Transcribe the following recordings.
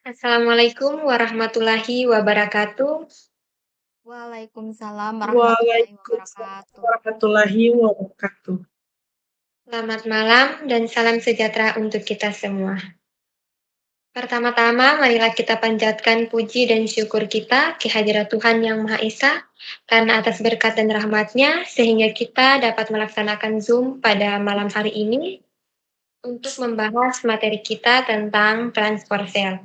Assalamualaikum warahmatullahi wabarakatuh. Waalaikumsalam warahmatullahi Waalaikumsalam wabarakatuh. warahmatullahi wabarakatuh. Selamat malam dan salam sejahtera untuk kita semua. Pertama-tama, marilah kita panjatkan puji dan syukur kita kehadirat Tuhan Yang Maha Esa, karena atas berkat dan rahmat-Nya, sehingga kita dapat melaksanakan Zoom pada malam hari ini untuk membahas materi kita tentang transport sel.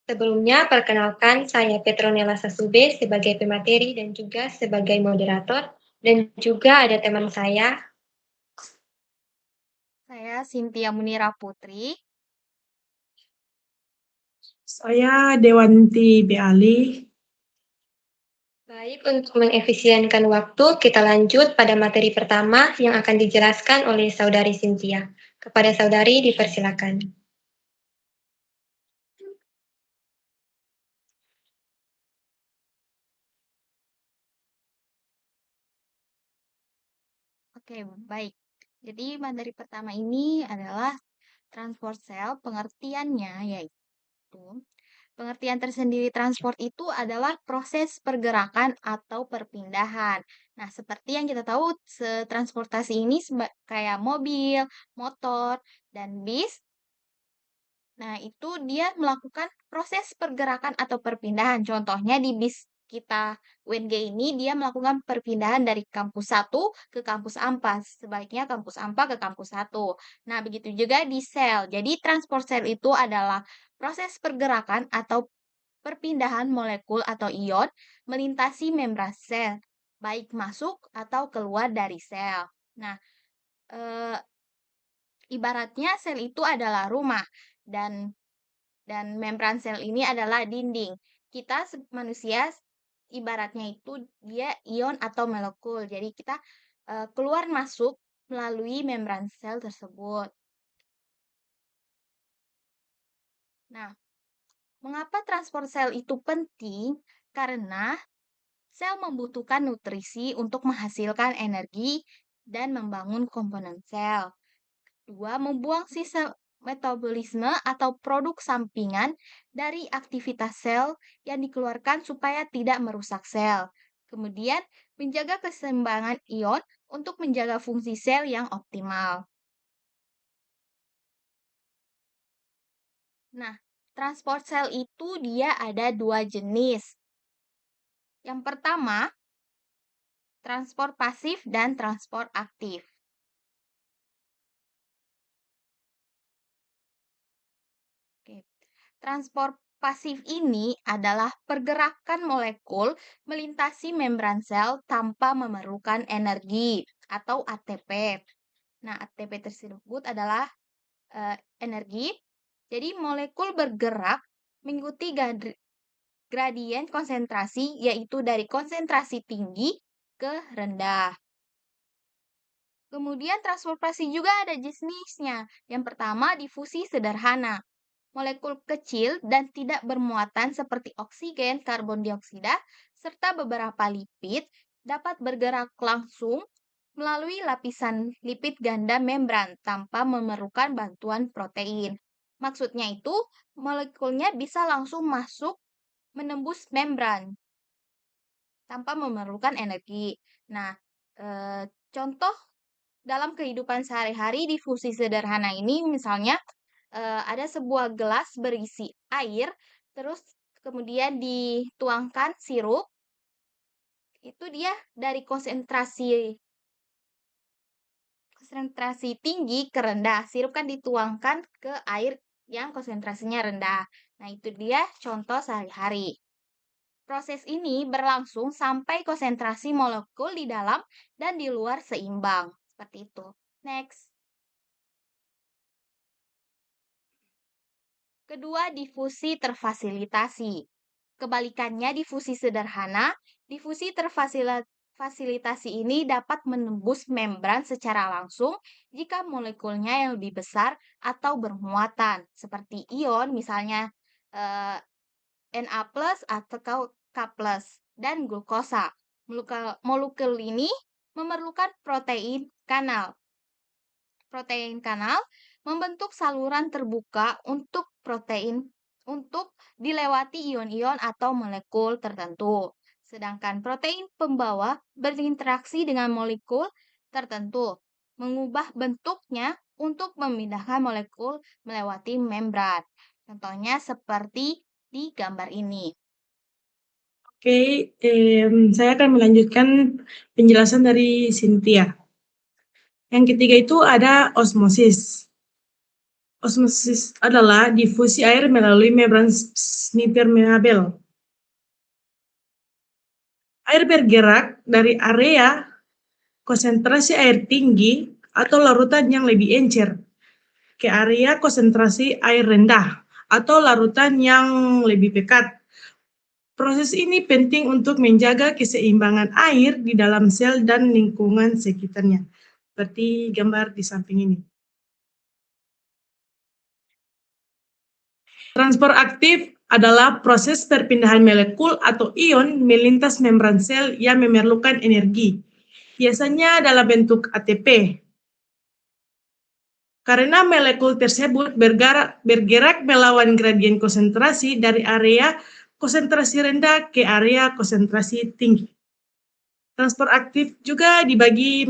Sebelumnya, perkenalkan saya Petronella Sasube sebagai pemateri dan juga sebagai moderator, dan juga ada teman saya. Saya Cynthia Munira Putri. Saya Dewanti Beali. Baik, untuk mengefisienkan waktu, kita lanjut pada materi pertama yang akan dijelaskan oleh Saudari Cynthia. Kepada Saudari, dipersilakan. Oke, baik. Jadi materi pertama ini adalah transport sel. Pengertiannya yaitu pengertian tersendiri transport itu adalah proses pergerakan atau perpindahan. Nah, seperti yang kita tahu, transportasi ini kayak mobil, motor, dan bis. Nah, itu dia melakukan proses pergerakan atau perpindahan. Contohnya di bis kita UNG ini dia melakukan perpindahan dari kampus satu ke kampus ampas. Sebaiknya kampus ampa ke kampus satu. Nah, begitu juga di sel. Jadi transport sel itu adalah proses pergerakan atau perpindahan molekul atau ion melintasi membran sel, baik masuk atau keluar dari sel. Nah, eh, ibaratnya sel itu adalah rumah dan membran sel ini adalah dinding. Kita manusia ibaratnya itu dia ion atau molekul. Jadi kita keluar masuk melalui membran sel tersebut. Nah, mengapa transport sel itu penting? Karena sel membutuhkan nutrisi untuk menghasilkan energi dan membangun komponen sel. Dua, membuang sisa metabolisme atau produk sampingan dari aktivitas sel yang dikeluarkan supaya tidak merusak sel. Kemudian, menjaga keseimbangan ion untuk menjaga fungsi sel yang optimal. Nah, transport sel itu dia ada dua jenis. Yang pertama, transport pasif dan transport aktif. Oke. Transport pasif ini adalah pergerakan molekul melintasi membran sel tanpa memerlukan energi atau ATP. Nah, ATP tersebut adalah energi. Jadi molekul bergerak mengikuti gradien konsentrasi yaitu dari konsentrasi tinggi ke rendah. Kemudian transportasi juga ada jenisnya. Yang pertama difusi sederhana. Molekul kecil dan tidak bermuatan seperti oksigen, karbon dioksida, serta beberapa lipid dapat bergerak langsung melalui lapisan lipid ganda membran tanpa memerlukan bantuan protein. Maksudnya itu, molekulnya bisa langsung masuk menembus membran tanpa memerlukan energi. Nah, contoh dalam kehidupan sehari-hari difusi sederhana ini misalnya ada sebuah gelas berisi air, terus kemudian dituangkan sirup, itu dia dari konsentrasi tinggi ke rendah. Sirup kan dituangkan ke air yang konsentrasinya rendah. Nah, itu dia contoh sehari-hari. Proses ini berlangsung sampai konsentrasi molekul di dalam dan di luar seimbang. Seperti itu. Next. Kedua, difusi terfasilitasi. Kebalikannya difusi sederhana, difusi terfasilitasi ini dapat menembus membran secara langsung jika molekulnya yang lebih besar atau bermuatan, seperti ion misalnya Na+ atau K+, dan glukosa. Molekul ini memerlukan protein kanal. Protein kanal membentuk saluran terbuka untuk protein untuk dilewati ion-ion atau molekul tertentu. Sedangkan protein pembawa berinteraksi dengan molekul tertentu, mengubah bentuknya untuk memindahkan molekul melewati membran. Contohnya seperti di gambar ini. Oke, saya akan melanjutkan penjelasan dari Cynthia. Yang ketiga itu ada osmosis. Osmosis adalah difusi air melalui membran semipermeabel. Air bergerak dari area konsentrasi air tinggi atau larutan yang lebih encer ke area konsentrasi air rendah atau larutan yang lebih pekat. Proses ini penting untuk menjaga keseimbangan air di dalam sel dan lingkungan sekitarnya, seperti gambar di samping ini. Transport aktif adalah proses perpindahan molekul atau ion melintas membran sel yang memerlukan energi, biasanya dalam bentuk ATP. Karena molekul tersebut bergerak melawan gradien konsentrasi dari area konsentrasi rendah ke area konsentrasi tinggi. Transport aktif juga dibagi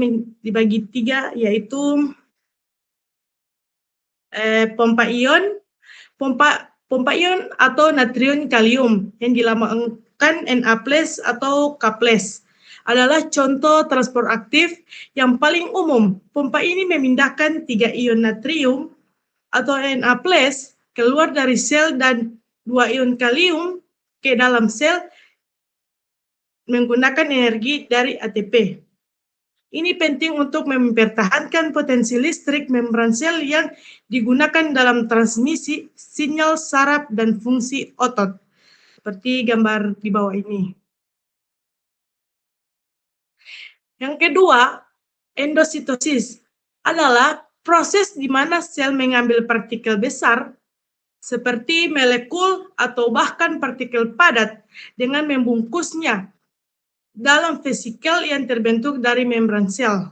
tiga, yaitu pompa ion, pompa ion atau natrium kalium yang dilambangkan Na+ atau K+ adalah contoh transport aktif yang paling umum. Pompa ini memindahkan 3 ion natrium atau Na+ keluar dari sel dan 2 ion kalium ke dalam sel menggunakan energi dari ATP. Ini penting untuk mempertahankan potensi listrik membran sel yang digunakan dalam transmisi sinyal saraf dan fungsi otot, seperti gambar di bawah ini. Yang kedua, endositosis adalah proses di mana sel mengambil partikel besar seperti molekul atau bahkan partikel padat dengan membungkusnya dalam vesikel yang terbentuk dari membran sel.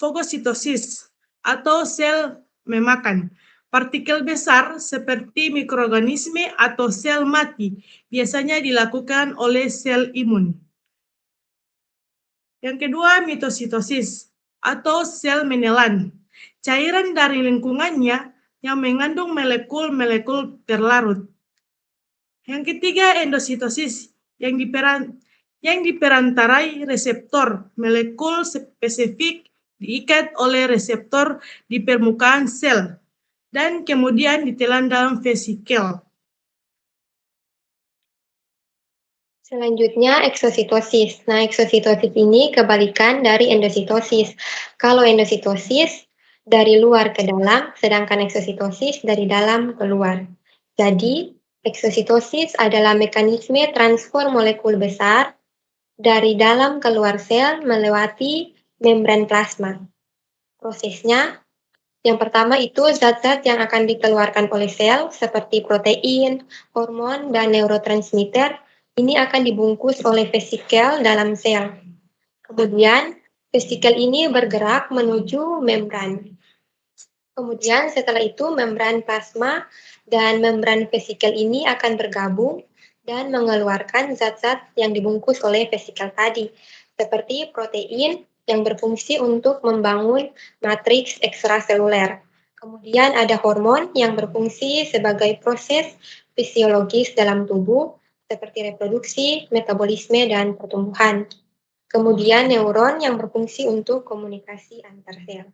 Fagositosis atau sel memakan. Partikel besar seperti mikroorganisme atau sel mati biasanya dilakukan oleh sel imun. Yang kedua, mitositosis atau sel menelan. Cairan dari lingkungannya yang mengandung molekul-molekul terlarut. Yang ketiga, endositosis yang diperantarai reseptor molekul spesifik diikat oleh reseptor di permukaan sel dan kemudian ditelan dalam vesikel. Selanjutnya, eksositosis. Nah, eksositosis ini kebalikan dari endositosis. Kalau endositosis dari luar ke dalam, sedangkan eksositosis dari dalam ke luar. Jadi, eksositosis adalah mekanisme transfer molekul besar dari dalam ke luar sel melewati membran plasma. Prosesnya, yang pertama itu zat-zat yang akan dikeluarkan oleh sel seperti protein, hormon, dan neurotransmitter ini akan dibungkus oleh vesikel dalam sel. Kemudian, vesikel ini bergerak menuju membran. Kemudian setelah itu membran plasma dan membran vesikel ini akan bergabung dan mengeluarkan zat-zat yang dibungkus oleh vesikel tadi, seperti protein yang berfungsi untuk membangun matriks ekstraseluler. Kemudian ada hormon yang berfungsi sebagai proses fisiologis dalam tubuh, seperti reproduksi, metabolisme, dan pertumbuhan. Kemudian neuron yang berfungsi untuk komunikasi antar sel.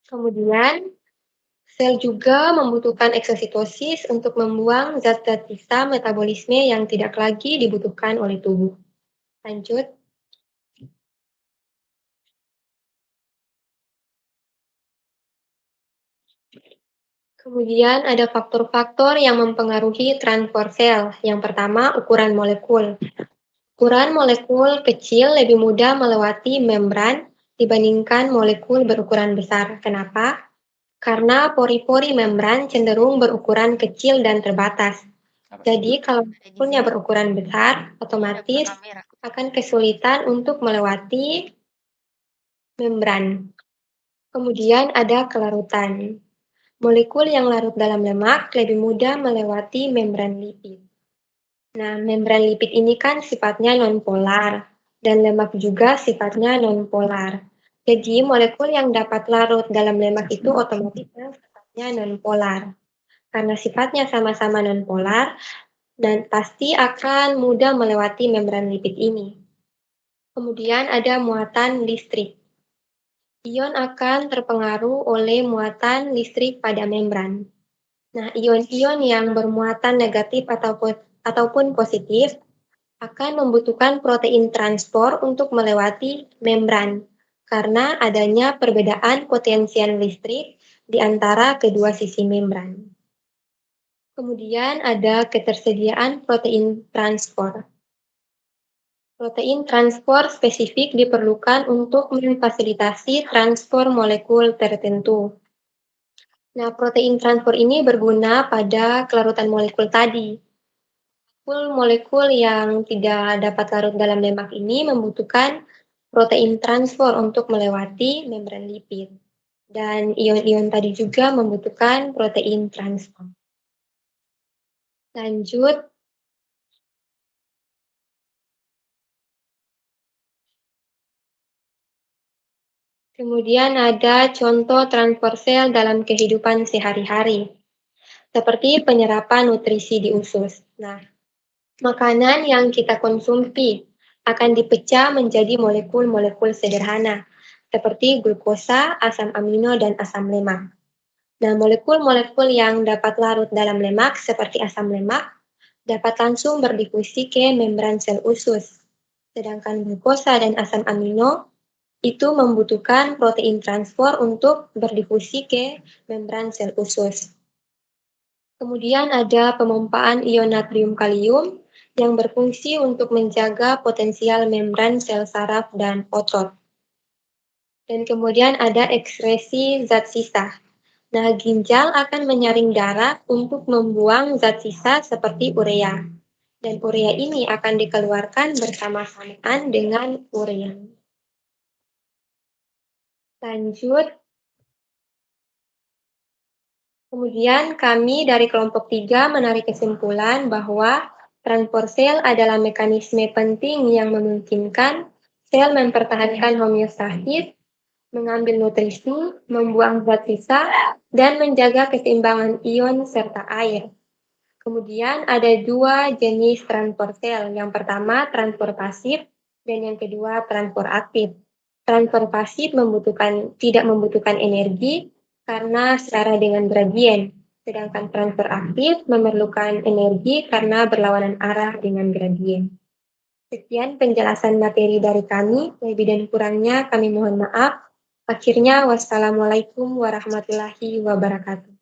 Kemudian, sel juga membutuhkan eksositosis untuk membuang zat-zat sisa metabolisme yang tidak lagi dibutuhkan oleh tubuh. Lanjut. Kemudian ada faktor-faktor yang mempengaruhi transfer sel. Yang pertama, ukuran molekul. Ukuran molekul kecil lebih mudah melewati membran dibandingkan molekul berukuran besar. Kenapa? Karena pori-pori membran cenderung berukuran kecil dan terbatas. Jadi, kalau molekulnya berukuran besar, otomatis akan kesulitan untuk melewati membran. Kemudian ada kelarutan. Molekul yang larut dalam lemak lebih mudah melewati membran lipid. Nah, membran lipid ini kan sifatnya nonpolar, dan lemak juga sifatnya nonpolar. Jadi, molekul yang dapat larut dalam lemak itu otomatis sifatnya nonpolar. Karena sifatnya sama-sama nonpolar, dan pasti akan mudah melewati membran lipid ini. Kemudian ada muatan listrik. Ion akan terpengaruh oleh muatan listrik pada membran. Nah, ion-ion yang bermuatan negatif ataupun positif akan membutuhkan protein transport untuk melewati membran karena adanya perbedaan potensial listrik di antara kedua sisi membran. Kemudian ada ketersediaan protein transport. Protein transport spesifik diperlukan untuk memfasilitasi transport molekul tertentu. Nah, protein transport ini berguna pada kelarutan molekul tadi. Molekul yang tidak dapat larut dalam lemak ini membutuhkan protein transport untuk melewati membran lipid. Dan ion-ion tadi juga membutuhkan protein transport. Lanjut, kemudian ada contoh transport sel dalam kehidupan sehari-hari, seperti penyerapan nutrisi di usus. Nah, makanan yang kita konsumsi akan dipecah menjadi molekul-molekul sederhana, seperti glukosa, asam amino, dan asam lemak. Nah, molekul-molekul yang dapat larut dalam lemak, seperti asam lemak, dapat langsung berdifusi ke membran sel usus. Sedangkan glukosa dan asam amino itu membutuhkan protein transport untuk berdifusi ke membran sel usus. Kemudian ada pemompaan ion natrium kalium yang berfungsi untuk menjaga potensial membran sel saraf dan otot. Dan kemudian ada ekskresi zat sisa. Nah, ginjal akan menyaring darah untuk membuang zat sisa seperti urea. Dan urea ini akan dikeluarkan bersama-samaan dengan urean. Lanjut. Kemudian kami dari kelompok 3 menarik kesimpulan bahwa transport sel adalah mekanisme penting yang memungkinkan sel mempertahankan homeostasis, mengambil nutrisi, membuang zat sisa, dan menjaga keseimbangan ion serta air. Kemudian ada 2 jenis transport sel. Yang pertama transport pasif dan yang kedua transport aktif. Transport pasif tidak membutuhkan energi karena setara dengan gradien, sedangkan transport aktif memerlukan energi karena berlawanan arah dengan gradien. Sekian penjelasan materi dari kami, lebih dan kurangnya kami mohon maaf. Akhirnya, wassalamualaikum warahmatullahi wabarakatuh.